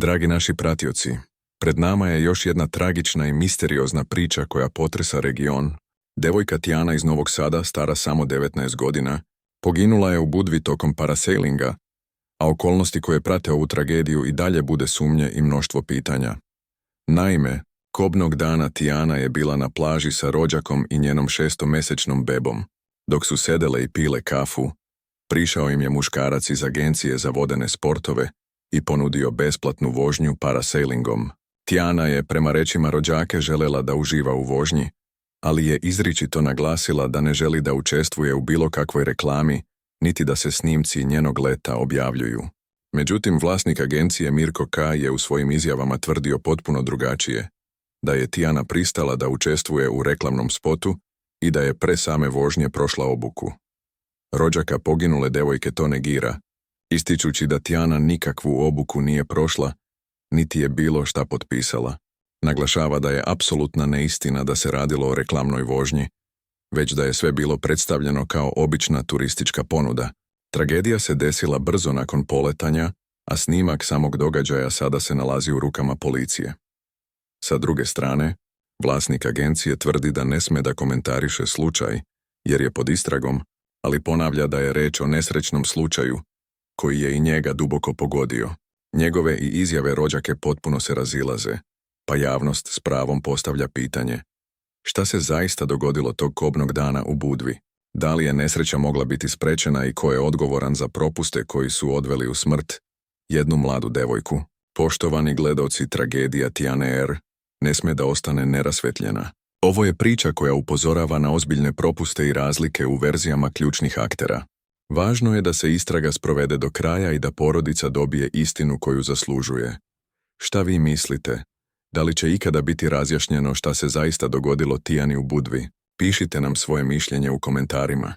Dragi naši pratioci, pred nama je još jedna tragična i misteriozna priča koja potresa region. Devojka Tijana iz Novog Sada, stara samo 19 godina, poginula je u Budvi tokom parasailinga, a okolnosti koje prate ovu tragediju i dalje bude sumnje i mnoštvo pitanja. Naime, kobnog dana Tijana je bila na plaži sa rođakom i njenom 6-mesečnom bebom. Dok su sedele i pile kafu, prišao im je muškarac iz agencije za vodene sportove i ponudio besplatnu vožnju parasailingom. Tijana je, prema rečima rođake, želela da uživa u vožnji, ali je izričito naglasila da ne želi da učestvuje u bilo kakvoj reklami, niti da se snimci njenog leta objavljuju. Međutim, vlasnik agencije Mirko K. je u svojim izjavama tvrdio potpuno drugačije, da je Tijana pristala da učestvuje u reklamnom spotu i da je pre same vožnje prošla obuku. Rođaka poginule devojke to negira, ističući da Tijana nikakvu obuku nije prošla, niti je bilo šta potpisala. Naglašava da je apsolutna neistina da se radilo o reklamnoj vožnji, već da je sve bilo predstavljeno kao obična turistička ponuda. Tragedija se desila brzo nakon poletanja, a snimak samog događaja sada se nalazi u rukama policije. Sa druge strane, vlasnik agencije tvrdi da ne sme da komentariše slučaj, jer je pod istragom, ali ponavlja da je reč o nesrećnom slučaju, koji je i njega duboko pogodio. Njegove i izjave rođake potpuno se razilaze, pa javnost s pravom postavlja pitanje: šta se zaista dogodilo tog kobnog dana u Budvi? Da li je nesreća mogla biti sprečena i ko je odgovoran za propuste koji su odveli u smrt jednu mladu devojku? Poštovani gledaoci, tragedija Tijane R. ne sme da ostane nerasvetljena. Ovo je priča koja upozorava na ozbiljne propuste i razlike u verzijama ključnih aktera. Važno je da se istraga sprovede do kraja i da porodica dobije istinu koju zaslužuje. Šta vi mislite? Da li će ikada biti razjašnjeno šta se zaista dogodilo Tijani u Budvi? Pišite nam svoje mišljenje u komentarima.